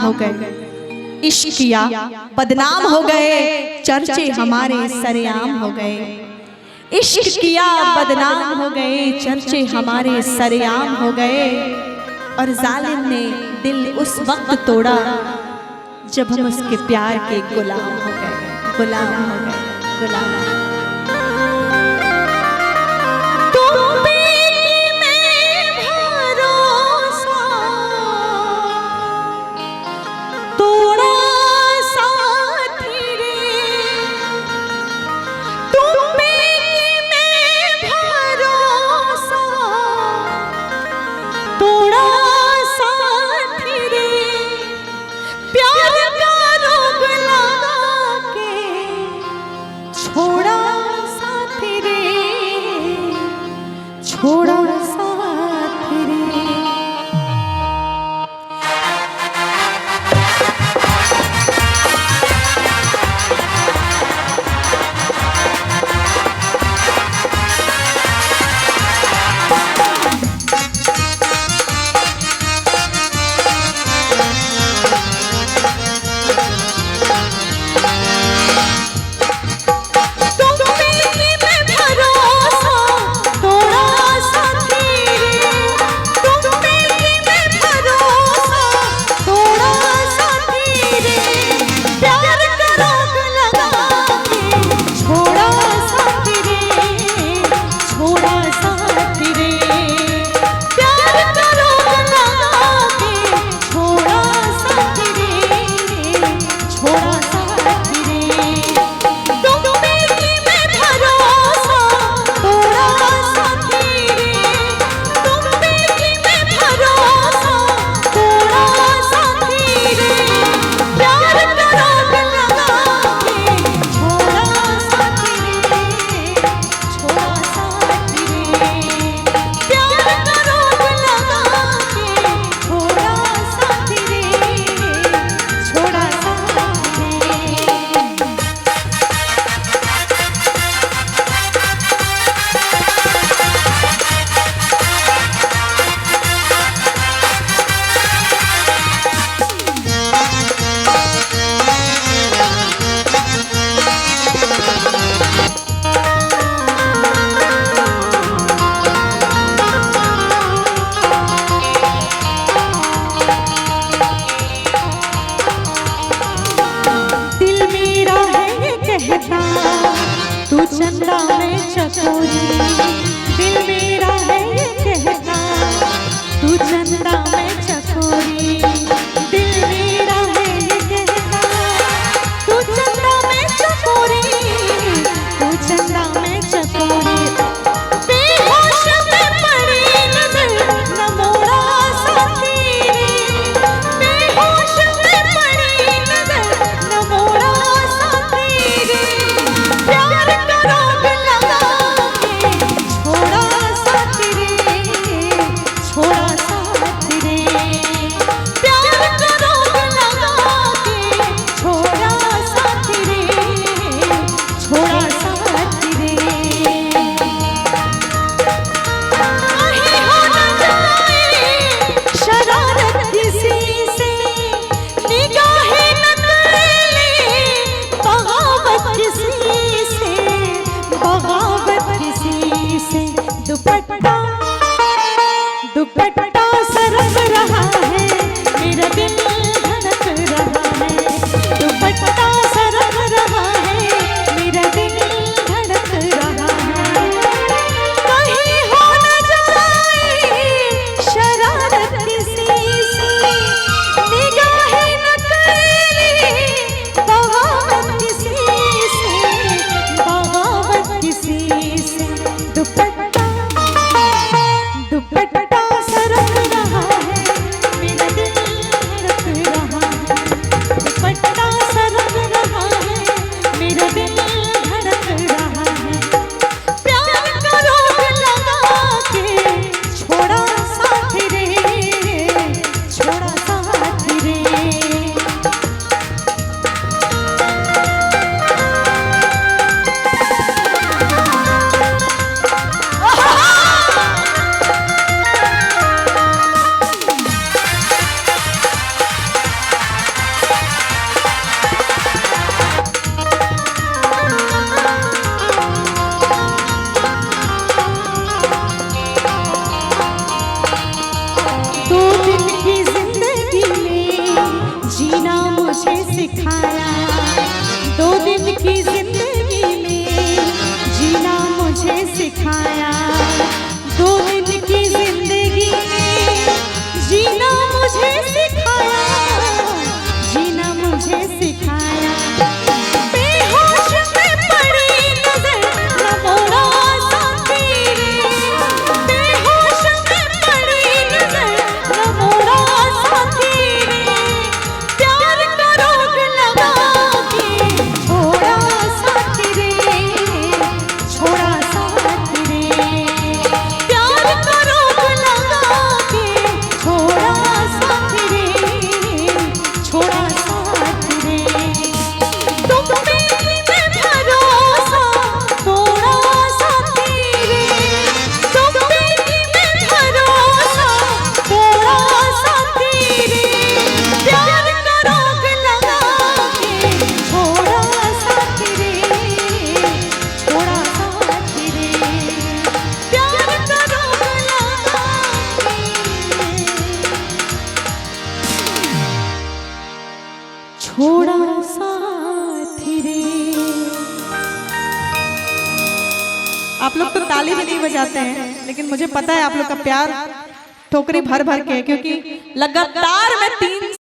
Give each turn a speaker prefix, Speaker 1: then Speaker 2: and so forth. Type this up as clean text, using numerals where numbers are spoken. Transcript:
Speaker 1: हो गए, इश्क किया बदनाम हो गए, चर्चे हमारे सरेआम हो गए। इश्क किया बदनाम हो गए, चर्चे हमारे सरेआम हो गए। और जालिम ने दिल उस वक्त तोड़ा जब हम उसके प्यार के गुलाम हो गए, गुलाम हो गए, गुलाम। छोड़ा साथ रे। तू चंदा में चकोरी, दिल मेरा है ये कहता, तू चंदा में चकोरी, दिल मेरा है ये कहता, तू चंदा में चकोरी, तू चंदा में चकोरी। बेहोश में पड़ी नजर न मोड़ा साथी रे, बेहोश में पड़ी नजर न मोड़ा साथी रे। प्यार का रोग लगा के छोड़ा जीना मुझे सिखाया। 2 दिन की जिंदगी में जीना मुझे सिखाया। 2 दिन की जिंदगी में जीना मुझे सिखाया। जीना मुझे सिखाया। बेहोश में पड़ी नजर न मोरा साथी रे। बेहोश में पड़ी नजर न मोरा साथी रे। प्यार का रोग लगा के छोड़ा साथी रे। छोड़ा साथी रे। प्यार का रोग लगा के छोड़ा साथी रे। छोड़ा साथी रे। तुम पे मैं भरोसा तोड़ा साथी रे। तुम पे मैं भरोसा तोड़ा साथी रे। प्यार का रोग लगा के छोड़ा साथी रे। छोड़ा साथी रे। प्यार का रोग लगा के छोड़ा साथी रे। आप लोग तो ताली भी नहीं बजाते हैं, लेकिन मुझे पता है आप लोग का प्यार ठोकरी भर भर के, क्योंकि लगातार मैं 3